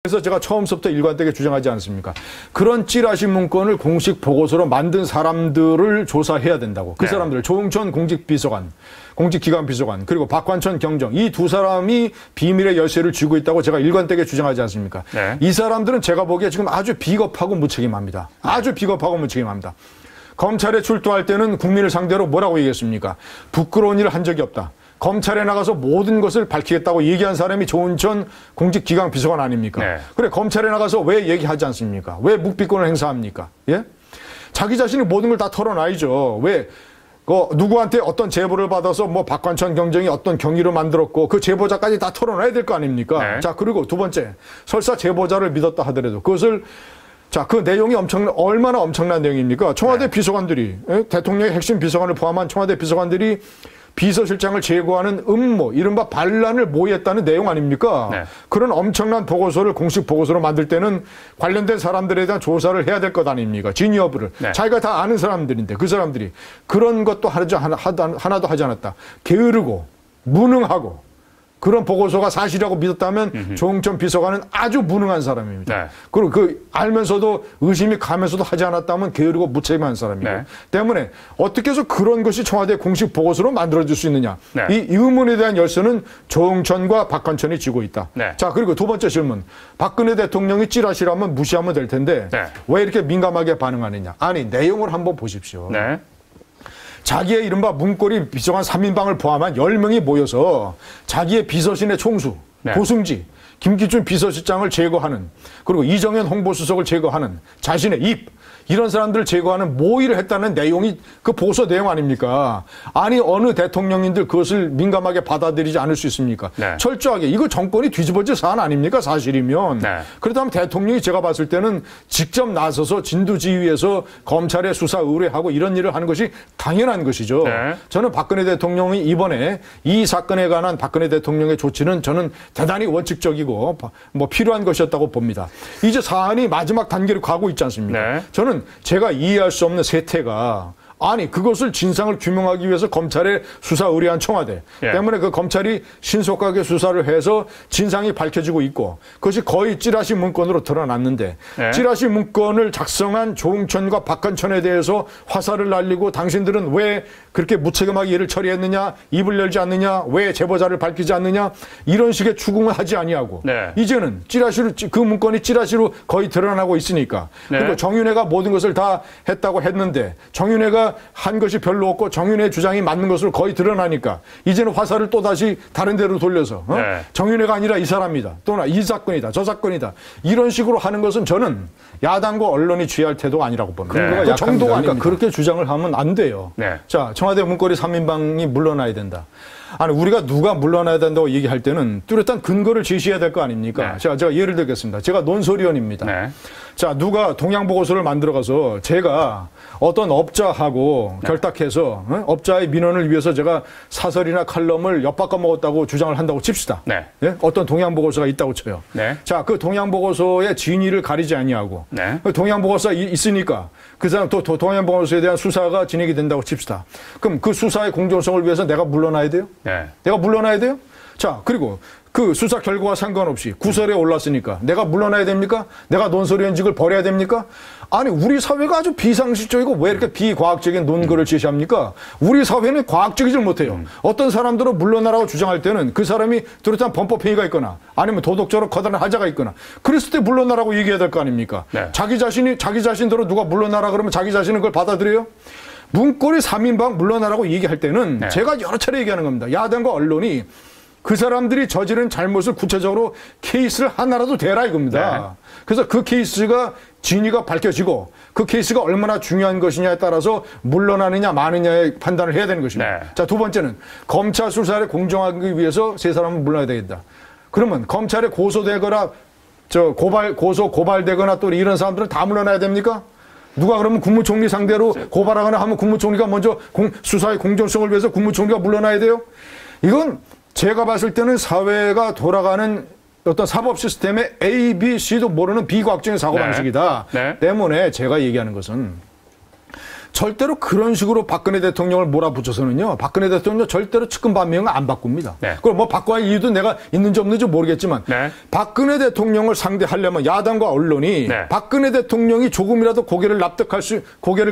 그래서 제가 처음부터 일관되게 주장하지 않습니까? 그런 찌라시 문건을 공식 보고서로 만든 사람들을 조사해야 된다고. 그 사람들, 조응천 공직비서관, 공직기관 비서관, 그리고 박관천 경정, 이 두 사람이 비밀의 열쇠를 쥐고 있다고 제가 일관되게 주장하지 않습니까? 네. 이 사람들은 제가 보기에 지금 아주 비겁하고 무책임합니다. 아주 비겁하고 무책임합니다. 검찰에 출두할 때는 국민을 상대로 뭐라고 얘기했습니까? 부끄러운 일을 한 적이 없다. 검찰에 나가서 모든 것을 밝히겠다고 얘기한 사람이 조은천 공직기강 비서관 아닙니까? 네. 그래, 검찰에 나가서 왜 얘기하지 않습니까? 왜 묵비권을 행사합니까? 예? 자기 자신이 모든 걸 다 털어놔야죠. 왜? 누구한테 어떤 제보를 받아서 뭐 박관천 경정이 어떤 경위를 만들었고 그 제보자까지 다 털어놔야 될 거 아닙니까? 네. 자, 그리고 두 번째. 설사 제보자를 믿었다 하더라도 그것을 자, 그 내용이 얼마나 엄청난 내용입니까? 청와대 비서관들이, 대통령의 핵심 비서관을 포함한 청와대 비서관들이 비서실장을 제거하는 음모, 이른바 반란을 모의했다는 내용 아닙니까? 네. 그런 엄청난 보고서를 공식 보고서로 만들 때는 관련된 사람들에 대한 조사를 해야 될 것 아닙니까? 진위 여부를. 네. 자기가 다 아는 사람들인데 그 사람들이 그런 것도 하나도 하지 않았다. 게으르고 무능하고 그런 보고서가 사실이라고 믿었다면 조응천 비서관은 아주 무능한 사람입니다. 네. 그리고 알면서도 의심이 가면서도 하지 않았다면 게으르고 무책임한 사람이고. 네. 때문에 어떻게 해서 그런 것이 청와대 공식 보고서로 만들어질 수 있느냐. 네. 이 의문에 대한 열쇠는 조응천과 박관천이 쥐고 있다. 네. 자, 그리고 두 번째 질문. 박근혜 대통령이 찌라시라면 무시하면 될 텐데 네. 왜 이렇게 민감하게 반응하느냐. 아니, 내용을 한번 보십시오. 네. 자기의 이른바 문고리 비서관 3인방을 포함한 10명이 모여서 자기의 비서실의 총수, 네. 고승지, 김기춘 비서실장을 제거하는, 그리고 이정현 홍보수석을 제거하는 자신의 입, 이런 사람들을 제거하는 모의를 했다는 내용이 그 보고서 내용 아닙니까? 아니, 어느 대통령인들 그것을 민감하게 받아들이지 않을 수 있습니까? 네. 철저하게. 이거 정권이 뒤집어질 사안 아닙니까? 사실이면. 네. 그렇다면 대통령이 제가 봤을 때는 직접 나서서 진두지휘해서 검찰에 수사 의뢰하고 이런 일을 하는 것이 당연한 것이죠. 네. 저는 박근혜 대통령이 이번에 이 사건에 관한 박근혜 대통령의 조치는 저는 대단히 원칙적이고 뭐 필요한 것이었다고 봅니다. 이제 사안이 마지막 단계로 가고 있지 않습니까? 네. 저는 제가 이해할 수 없는 세태가 아니 그것을 진상을 규명하기 위해서 검찰에 수사 의뢰한 청와대 때문에 그 검찰이 신속하게 수사를 해서 진상이 밝혀지고 있고 그것이 거의 찌라시 문건으로 드러났는데 찌라시 문건을 작성한 조응천과 박관천에 대해서 화살을 날리고 당신들은 왜 그렇게 무책임하게 일을 처리했느냐, 입을 열지 않느냐, 왜 제보자를 밝히지 않느냐, 이런 식의 추궁을 하지 아니하고 이제는 찌라시로 그 문건이 찌라시로 거의 드러나고 있으니까 그리고 정윤회가 모든 것을 다 했다고 했는데 정윤회가 한 것이 별로 없고 정윤회의 주장이 맞는 것으로 거의 드러나니까 이제는 화살을 또다시 다른 데로 돌려서 정윤회가 아니라 이 사람이다, 또는 이 사건이다, 저 사건이다, 이런 식으로 하는 것은 저는 야당과 언론이 취할 태도가 아니라고 봅니다. 그 정도가 아닙니다. 그렇게 주장을 하면 안 돼요. 자, 청와대 문고리 3인방이 물러나야 된다. 아니, 우리가 누가 물러나야 된다고 얘기할 때는 뚜렷한 근거를 제시해야 될 거 아닙니까? 제가 예를 들겠습니다. 제가 논설위원입니다. 자, 누가 동양보고서를 만들어가서 제가 어떤 업자하고 결탁해서 업자의 민원을 위해서 제가 사설이나 칼럼을 엿바꿔 먹었다고 주장을 한다고 칩시다. 예? 어떤 동양보고서가 있다고 쳐요. 자, 그 동양보고서의 진위를 가리지 아니하고 동양보고서가 있으니까 그 사람 또 동양보고서에 대한 수사가 진행이 된다고 칩시다. 그럼 그 수사의 공정성을 위해서 내가 물러나야 돼요? 내가 물러나야 돼요? 자, 그리고 그 수사 결과와 상관없이 구설에 올랐으니까 내가 물러나야 됩니까? 내가 논설위원직을 버려야 됩니까? 아니, 우리 사회가 아주 비상식적이고 왜 이렇게 비과학적인 논거를 제시합니까? 우리 사회는 과학적이질 못해요. 어떤 사람들은 물러나라고 주장할 때는 그 사람이 뚜렷한 범법행위가 있거나 아니면 도덕적으로 커다란 하자가 있거나 그랬을 때 물러나라고 얘기해야 될 거 아닙니까? 자기 자신대로 누가 물러나라 그러면 자기 자신은 그걸 받아들여요? 문고리 3인방 물러나라고 얘기할 때는 제가 여러 차례 얘기하는 겁니다. 야당과 언론이 그 사람들이 저지른 잘못을 구체적으로 케이스를 하나라도 대라 이겁니다. 그래서 그 케이스가 진위가 밝혀지고 그 케이스가 얼마나 중요한 것이냐에 따라서 물러나느냐 마느냐의 판단을 해야 되는 것입니다. 자, 두 번째는 검찰 수사를 공정하기 위해서 세 사람은 물러나야 되겠다. 그러면 검찰에 고소되거나 고발되거나 또 이런 사람들은 다 물러나야 됩니까? 누가 그러면 국무총리 상대로 고발하거나 하면 국무총리가 먼저 수사의 공정성을 위해서 국무총리가 물러나야 돼요? 이건 제가 봤을 때는 사회가 돌아가는 어떤 사법 시스템의 A, B, C도 모르는 비과학적인 사고방식이다. 때문에 제가 얘기하는 것은 절대로 그런 식으로 박근혜 대통령을 몰아붙여서는요. 박근혜 대통령 절대로 측근 반명을 안 바꿉니다. 네. 그걸 뭐 바꿔야 이유도 내가 있는지 없는지 모르겠지만 네. 박근혜 대통령을 상대하려면 야당과 언론이 네. 박근혜 대통령이 조금이라도 고개를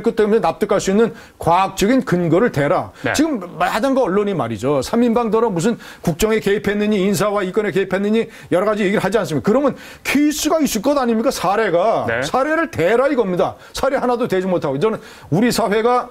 끄덕이면서 납득할 수 있는 과학적인 근거를 대라. 네. 지금 야당과 언론이 말이죠. 3인방더러 무슨 국정에 개입했느니 인사와 이권에 개입했느니 여러 가지 얘기를 하지 않습니까? 그러면 케이스가 있을 것 아닙니까? 사례가. 네. 사례를 대라 이겁니다. 사례 하나도 대지 못하고. 저는 우리 사회가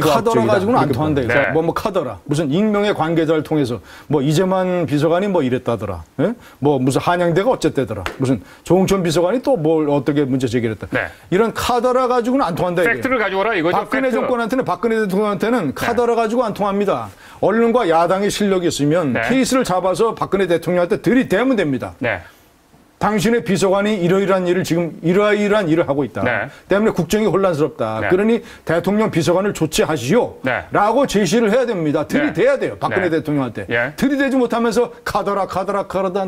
카더라 가지고는 안 통한다. 네. 뭐 카더라. 무슨 익명의 관계자를 통해서 뭐 이재만 비서관이 뭐 이랬다더라. 예? 뭐 무슨 한양대가 어쨌대더라. 무슨 조홍천 비서관이 또 뭘 어떻게 문제 제기를 했다. 네. 이런 카더라 가지고는 안 통한다. 팩트를 가져오라 이거죠. 박근혜 정권한테는 박근혜 대통령한테는 카더라 가지고 안 통합니다. 언론과 야당의 실력이 있으면 네. 케이스를 잡아서 박근혜 대통령한테 들이대면 됩니다. 네. 당신의 비서관이 이러이러한 일을 하고 있다. 네. 때문에 국정이 혼란스럽다. 네. 그러니 대통령 비서관을 조치하시오. 네. 라고 제시를 해야 됩니다. 들이대야 돼요. 박근혜 네. 대통령한테. 네. 들이대지 못하면서 카더라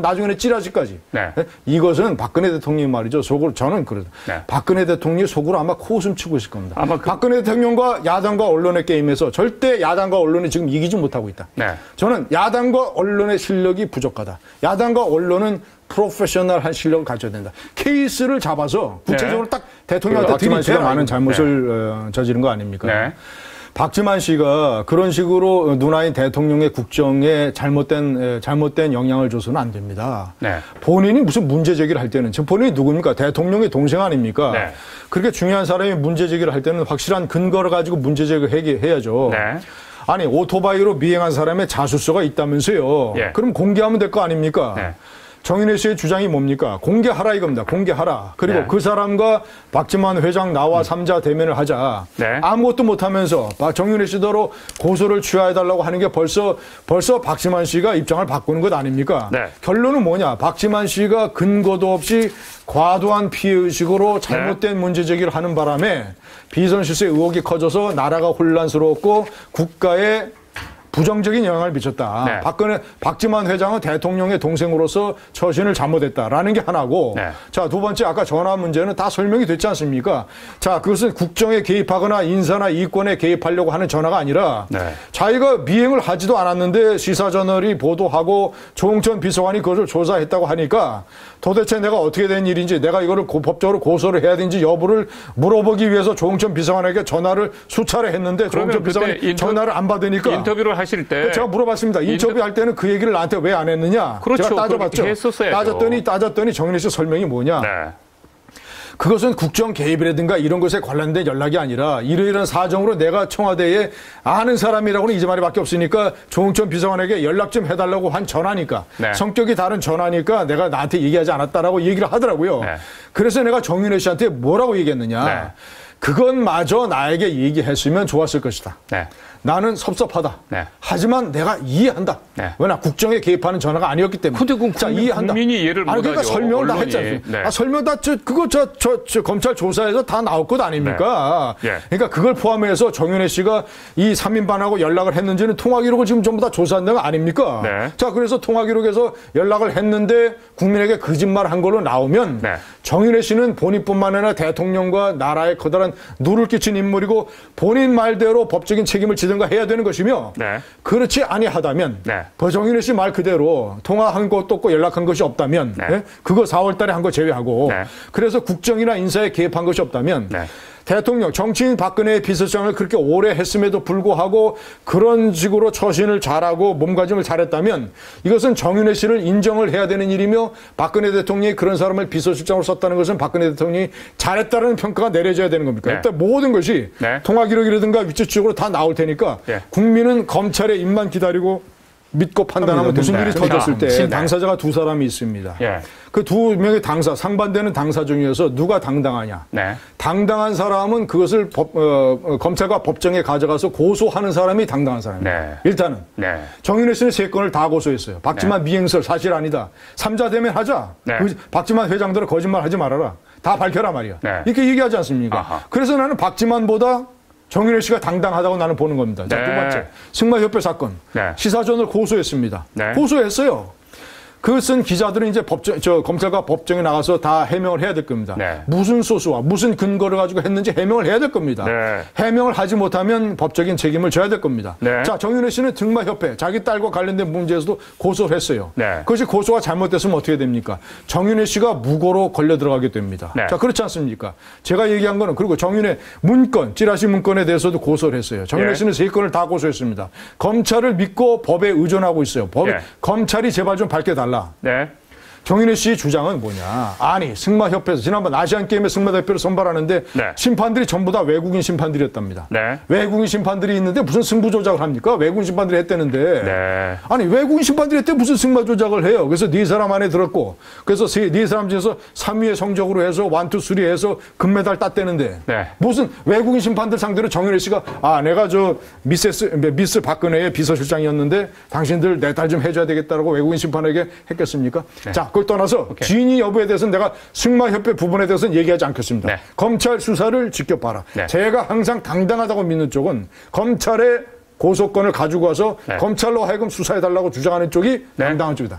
나중에는 찌라시까지. 네. 이것은 박근혜 대통령이 말이죠. 속으로 저는 그래요. 네. 박근혜 대통령이 속으로 아마 코웃음 치고 있을 겁니다. 아마 박근혜 대통령과 야당과 언론의 게임에서 절대 야당과 언론이 지금 이기지 못하고 있다. 네. 저는 야당과 언론의 실력이 부족하다. 야당과 언론은 프로페셔널한 실력을 가져야 된다. 케이스를 잡아서 구체적으로 네. 딱 대통령한테 들이대야 많은 잘못을 네. 저지른 거 아닙니까? 네. 박지만 씨가 그런 식으로 누나인 대통령의 국정에 잘못된 영향을 줘서는 안 됩니다. 네. 본인이 무슨 문제 제기를 할 때는 지금 본인이 누굽니까? 대통령의 동생 아닙니까? 네. 그렇게 중요한 사람이 문제 제기를 할 때는 확실한 근거를 가지고 문제 제기를 해야죠. 네. 아니 오토바이로 미행한 사람의 자수서가 있다면서요. 네. 그럼 공개하면 될 거 아닙니까? 네. 정윤회 씨의 주장이 뭡니까? 공개하라 이겁니다. 공개하라. 그리고 네. 그 사람과 박지만 회장 나와 3자 대면을 하자. 네. 아무것도 못하면서 정윤회 씨더러 고소를 취하해달라고 하는 게 벌써 박지만 씨가 입장을 바꾸는 것 아닙니까? 네. 결론은 뭐냐? 박지만 씨가 근거도 없이 과도한 피해의식으로 잘못된 네. 문제 제기를 하는 바람에 비선 실세 의혹이 커져서 나라가 혼란스러웠고 국가에 부정적인 영향을 미쳤다. 네. 박지만 회장은 대통령의 동생으로서 처신을 잘못했다라는 게 하나고, 네. 자, 두 번째, 아까 전화 문제는 다 설명이 됐지 않습니까? 자, 그것은 국정에 개입하거나 인사나 이권에 개입하려고 하는 전화가 아니라, 네. 자기가 미행을 하지도 않았는데 시사저널이 보도하고 조홍천 비서관이 그것을 조사했다고 하니까 도대체 내가 어떻게 된 일인지 내가 이거를 법적으로 고소를 해야 되는지 여부를 물어보기 위해서 조홍천 비서관에게 전화를 수차례 했는데 조홍천 비서관이 전화를 안 받으니까 인터뷰를 하실 때 제가 물어봤습니다. 인터뷰할 때는 그 얘기를 나한테 왜 안 했느냐? 그렇죠. 제가 따져봤죠. 따졌더니 정윤회 씨 설명이 뭐냐? 네. 그것은 국정 개입이라든가 이런 것에 관련된 연락이 아니라 이러이러한 사정으로 내가 청와대에 아는 사람이라고는 이제 말이밖에 없으니까 조홍천 비서관에게 연락 좀 해달라고 한 전화니까 네. 성격이 다른 전화니까 내가 나한테 얘기하지 않았다라고 얘기를 하더라고요. 네. 그래서 내가 정윤회 씨한테 뭐라고 얘기했느냐. 네. 그것마저 나에게 얘기했으면 좋았을 것이다. 네. 나는 섭섭하다. 네. 하지만 내가 이해한다. 네. 왜냐 국정에 개입하는 전화가 아니었기 때문에. 근데 자, 이해한다. 국민이 이해를 못하죠. 그러니까 설명을 다 했잖아요. 네. 설명 다 그거 검찰 조사에서 다 나올 것 아닙니까? 네. 네. 그러니까 그걸 포함해서 정윤회 씨가 이 3인반하고 연락을 했는지는 통화 기록을 지금 전부 다 조사한 거 아닙니까? 네. 자, 그래서 통화 기록에서 연락을 했는데 국민에게 거짓말한 걸로 나오면 네. 정윤회 씨는 본인뿐만 아니라 대통령과 나라에 커다란 누를 끼친 인물이고 본인 말대로 법적인 책임을 지든가 해야 되는 것이며 네. 그렇지 아니하다면 네. 정윤회 씨 말 그대로 통화한 것도 없고 연락한 것이 없다면 네. 네? 그거 4월 달에 한 거 제외하고 네. 그래서 국정이나 인사에 개입한 것이 없다면 네. 대통령, 정치인 박근혜의 비서장을 그렇게 오래 했음에도 불구하고 그런 식으로 처신을 잘하고 몸가짐을 잘했다면 이것은 정윤회 씨를 인정을 해야 되는 일이며 박근혜 대통령이 그런 사람을 비서실장으로 썼다는 것은 박근혜 대통령이 잘했다는 평가가 내려져야 되는 겁니까? 네. 일단 모든 것이 네. 통화 기록이라든가 위치 추적으로 다 나올 테니까 네. 국민은 검찰의 입만 기다리고 믿고 판단하면 무슨 일이 터졌을 때 당사자가 두 사람이 있습니다. 예. 그 두 명의 당사, 상반되는 당사 중에서 누가 당당하냐. 네. 당당한 사람은 그것을 검찰과 법정에 가져가서 고소하는 사람이 당당한 사람입니다. 네. 일단은 네. 정윤회 씨는 3건을 다 고소했어요. 박지만 네. 미행설 사실 아니다. 3자 대면 하자. 네. 박지만 회장들은 거짓말 하지 말아라. 다 밝혀라 말이야. 네. 이렇게 얘기하지 않습니까? 아하. 그래서 나는 박지만보다 정윤회 씨가 당당하다고 나는 보는 겁니다. 자, 네. 두 번째, 승마협회 사건. 네. 시사전을 고소했습니다. 네. 고소했어요. 그 쓴 기자들은 이제 검찰과 법정에 나가서 다 해명을 해야 될 겁니다. 네. 무슨 소스와 무슨 근거를 가지고 했는지 해명을 해야 될 겁니다. 네. 해명을 하지 못하면 법적인 책임을 져야 될 겁니다. 네. 자, 정윤회 씨는 등마협회, 자기 딸과 관련된 문제에서도 고소를 했어요. 네. 그것이 고소가 잘못됐으면 어떻게 됩니까? 정윤회 씨가 무고로 걸려 들어가게 됩니다. 네. 자, 그렇지 않습니까? 제가 얘기한 거는 그리고 정윤회 문건, 찌라시 문건에 대해서도 고소를 했어요. 정윤회 예. 씨는 3건을 다 고소했습니다. 검찰을 믿고 법에 의존하고 있어요. 예. 검찰이 제발 좀 밝혀달라. 네. 정윤회 씨의 주장은 뭐냐? 아니, 승마협회에서 지난번 아시안게임에 승마대표를 선발하는데 네. 심판들이 전부 다 외국인 심판들이었답니다. 네. 외국인 심판들이 있는데 무슨 승부 조작을 합니까? 외국인 심판들이 했다는데. 네. 아니, 외국인 심판들이 했대 무슨 승마 조작을 해요? 그래서 네 사람 안에 들었고, 그래서 네 사람 중에서 3위의 성적으로 해서 1, 2, 3 해서 금메달 땄다는데. 네. 무슨 외국인 심판들 상대로 정윤회 씨가 내가 미스 박근혜의 비서실장이었는데 당신들 내 딸 좀 해줘야 되겠다라고 외국인 심판에게 했겠습니까? 네. 자, 그걸 떠나서 진위 여부에 대해서는 내가 승마협회 부분에 대해서는 얘기하지 않겠습니다. 네. 검찰 수사를 지켜봐라. 네. 제가 항상 당당하다고 믿는 쪽은 검찰의 고소권을 가지고 와서 네. 검찰로 하여금 수사해달라고 주장하는 쪽이 네. 당당한 쪽이다.